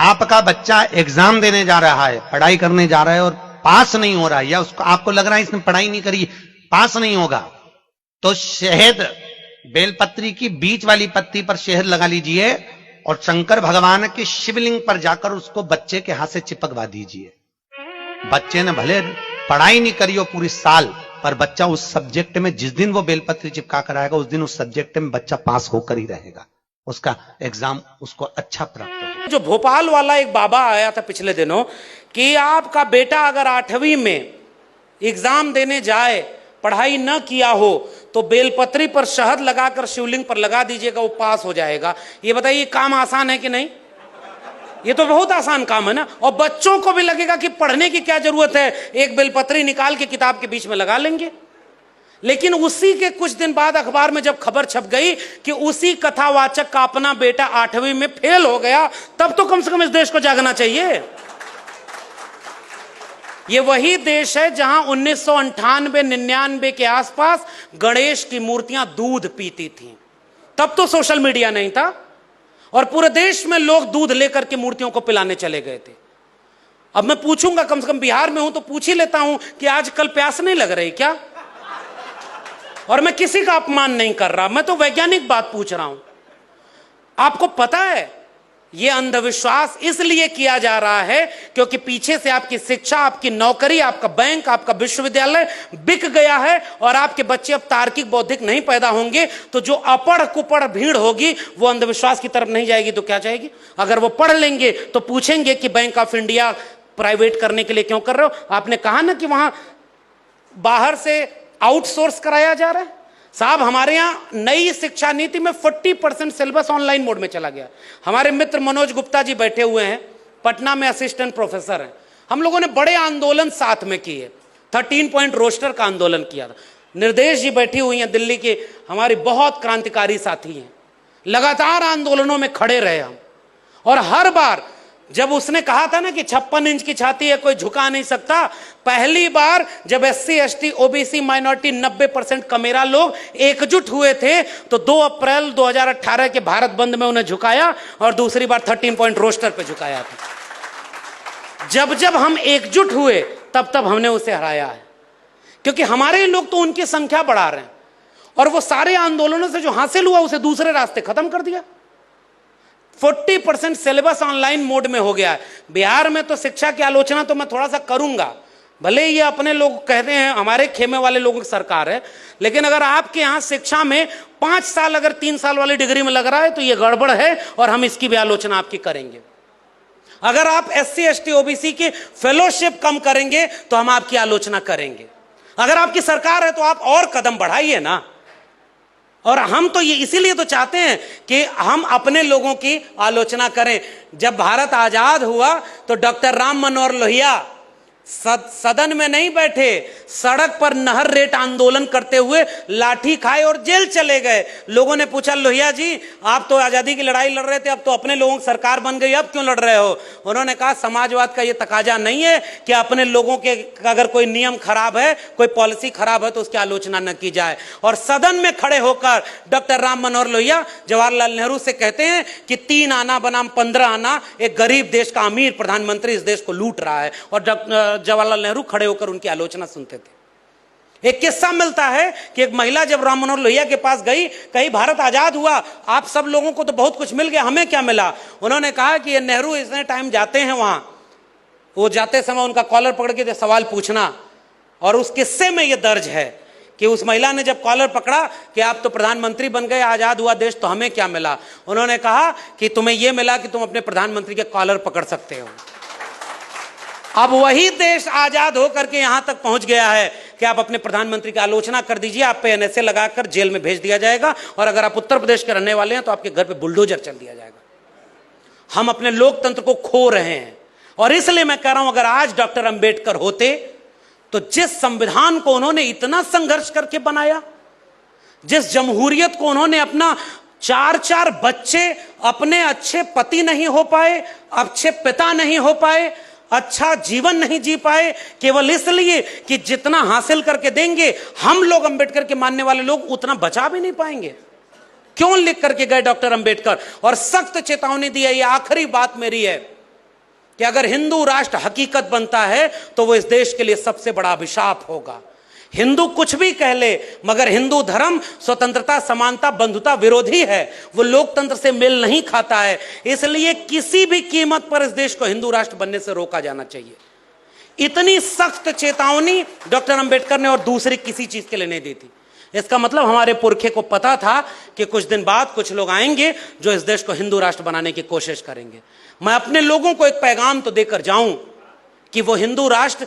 आपका बच्चा एग्जाम देने जा रहा है, पढ़ाई करने जा रहा है और पास नहीं हो रहा है, या उसको आपको लग रहा है इसने पढ़ाई नहीं करी, पास नहीं होगा, तो शहद, बेलपत्री की बीच वाली पत्ती पर शहद लगा लीजिए और शंकर भगवान के शिवलिंग पर जाकर उसको बच्चे के हाथ से चिपकवा दीजिए। बच्चे ने भले पढ़ाई नहीं करी हो पूरी साल, पर बच्चा उस सब्जेक्ट में जिस दिन वो बेलपत्री चिपका कर आएगा उस दिन उस सब्जेक्ट में बच्चा पास होकर ही रहेगा, उसका एग्जाम उसको अच्छा प्राप्त होगा। जो भोपाल वाला एक बाबा आया था पिछले दिनों कि आपका बेटा अगर 8वीं में एग्जाम देने जाए, पढ़ाई न किया हो, तो बेलपत्री पर शहद लगाकर शिवलिंग पर लगा दीजिएगा, वो पास हो जाएगा। ये बताइए काम आसान है कि नहीं? ये तो बहुत आसान काम है ना। और बच्चों को भी लगेगा कि पढ़ने की क्या जरूरत है, एक बेलपत्री निकाल के किताब के बीच में लगा लेंगे। लेकिन उसी के कुछ दिन बाद अखबार में जब खबर छप गई कि उसी कथावाचक का अपना बेटा 8वीं में फेल हो गया, तब तो कम से कम इस देश को जागना चाहिए। ये वही देश है जहां 1998-99 के आसपास गणेश की मूर्तियां दूध पीती थीं। तब तो सोशल मीडिया नहीं था और पूरे देश में लोग दूध लेकर के मूर्तियों को पिलाने चले गए थे। अब मैं पूछूंगा, कम से कम बिहार में हूं तो पूछ ही लेता हूं कि आजकल प्यास नहीं लग रही क्या? और मैं किसी का अपमान नहीं कर रहा, मैं तो वैज्ञानिक बात पूछ रहा हूं। आपको पता है यह अंधविश्वास इसलिए किया जा रहा है क्योंकि पीछे से आपकी शिक्षा, आपकी नौकरी, आपका बैंक, आपका विश्वविद्यालय बिक गया है और आपके बच्चे अब तार्किक बौद्धिक नहीं पैदा होंगे। तो जो अपढ़ कुपढ़ भीड़ होगी वो अंधविश्वास की तरफ नहीं जाएगी तो क्या जाएगी? अगर वो पढ़ लेंगे तो पूछेंगे कि बैंक ऑफ इंडिया प्राइवेट करने के लिए क्यों कर रहे हो? आपने कहा ना कि वहां बाहर से आउटसोर्स कराया जा रहा है। साहब, हमारे यहां नई शिक्षा नीति में 40% सिलेबस ऑनलाइन मोड में चला गया। हमारे मित्र मनोज गुप्ता जी बैठे हुए हैं, पटना में असिस्टेंट प्रोफेसर हैं। हम लोगों ने बड़े आंदोलन साथ में किए, 13 पॉइंट रोस्टर का आंदोलन किया था। निर्देश जी बैठी हुई हैं दिल्ली के, हमारी बहुत क्रांतिकारी साथी हैं। लगातार आंदोलनों में खड़े रहे हम, और हर बार जब उसने कहा था ना कि 56 इंच की छाती है, कोई झुका नहीं सकता, पहली बार जब SC ST OBC minority 90% camera लोग एकजुट हुए थे तो 2 अप्रैल 2018 के भारत बंद में उन्हें झुकाया और दूसरी बार 13 पॉइंट रोस्टर पे झुकाया था। जब जब हम एकजुट हुए तब तब हमने उसे हराया है, क्योंकि हमारे लोग तो उनकी संख्या बढ़ा रहे हैं और वो सारे आंदोलनों से जो हासिल हुआ उसे दूसरे रास्ते खत्म कर दिया। 40% सिलेबस ऑनलाइन मोड में हो गया है। बिहार में तो शिक्षा की आलोचना तो मैं थोड़ा सा करूंगा, भले ये अपने लोग कहते हैं हमारे खेमे वाले लोगों की सरकार है, लेकिन अगर आपके यहां शिक्षा में 5 साल अगर 3 साल वाली डिग्री में लग रहा है तो ये गड़बड़ है और हम इसकी भी आलोचना आपकी करेंगे। अगर आप SC ST OBC की फेलोशिप कम करेंगे तो हम आपकी आलोचना करेंगे। अगर आपकी सरकार है तो आप और कदम बढ़ाइए ना। और हम तो ये इसीलिए तो चाहते हैं कि हम अपने लोगों की आलोचना करें। जब भारत आजाद हुआ तो डॉक्टर राम मनोहर लोहिया सदन में नहीं बैठे, सड़क पर नहर रेट आंदोलन करते हुए लाठी खाए और जेल चले गए। लोगों ने पूछा, लोहिया जी आप तो आजादी की लड़ाई लड़ रहे थे, अब तो अपने लोगों की सरकार बन गई, अब क्यों लड़ रहे हो? उन्होंने कहा, समाजवाद का ये तकाजा नहीं है कि अपने लोगों के अगर कोई नियम खराब है, कोई पॉलिसी खराब है तो उसकी आलोचना न की जाए। और सदन में खड़े होकर डॉक्टर राम मनोहर लोहिया जवाहरलाल नेहरू से कहते हैं कि 3 आना बनाम 15 आना, एक गरीब देश का अमीर प्रधानमंत्री इस देश को लूट रहा है। और जवाहरलाल नेहरू खड़े होकर उनकी आलोचना सुनते थे। एक किस्सा मिलता है कि एक महिला जब राम मनोहर लोहिया के पास गई, कहीं भारत आजाद हुआ, आप सब लोगों को तो बहुत कुछ मिल गया, हमें क्या मिला? उन्होंने कहा कि ये नेहरू इतने टाइम जाते हैं वहां, वो जाते समय उनका कॉलर पकड़ के सवाल पूछना। और उस किस्से में यह दर्ज है कि उस महिला ने जब कॉलर पकड़ा कि आप तो प्रधानमंत्री बन गए, आजाद हुआ देश, तो हमें क्या मिला? उन्होंने कहा कि तुम्हें यह मिला कि तुम अपने प्रधानमंत्री के कॉलर पकड़ सकते हो। अब वही देश आजाद होकर के यहां तक पहुंच गया है कि आप अपने प्रधानमंत्री की आलोचना कर दीजिए, आप पे NSA लगाकर जेल में भेज दिया जाएगा, और अगर आप उत्तर प्रदेश के रहने वाले हैं तो आपके घर पे बुलडोजर चल दिया जाएगा। हम अपने लोकतंत्र को खो रहे हैं। और इसलिए मैं कह रहा हूं, अगर आज डॉक्टर अंबेडकर होते तो जिस संविधान को उन्होंने इतना संघर्ष करके बनाया, जिस जमहूरियत को उन्होंने अपना 4-4 बच्चे, अपने अच्छे पति नहीं हो पाए, अच्छे पिता नहीं हो पाए, अच्छा जीवन नहीं जी पाए, केवल इसलिए कि जितना हासिल करके देंगे हम लोग, अंबेडकर के मानने वाले लोग, उतना बचा भी नहीं पाएंगे। क्यों लिख करके गए डॉक्टर अंबेडकर? और सख्त चेतावनी दी है, ये आखिरी बात मेरी है कि अगर हिंदू राष्ट्र हकीकत बनता है तो वो इस देश के लिए सबसे बड़ा अभिशाप होगा। हिंदू कुछ भी कह ले, मगर हिंदू धर्म स्वतंत्रता, समानता, बंधुता विरोधी है, वो लोकतंत्र से मेल नहीं खाता है। इसलिए किसी भी कीमत पर इस देश को हिंदू राष्ट्र बनने से रोका जाना चाहिए। इतनी सख्त चेतावनी डॉक्टर अंबेडकर ने और दूसरी किसी चीज के लिए नहीं दी थी। इसका मतलब हमारे पुरखे को पता था कि कुछ दिन बाद कुछ लोग आएंगे जो इस देश को हिंदू राष्ट्र बनाने की कोशिश करेंगे। मैं अपने लोगों को एक पैगाम तो देकर जाऊं कि वो हिंदू राष्ट्र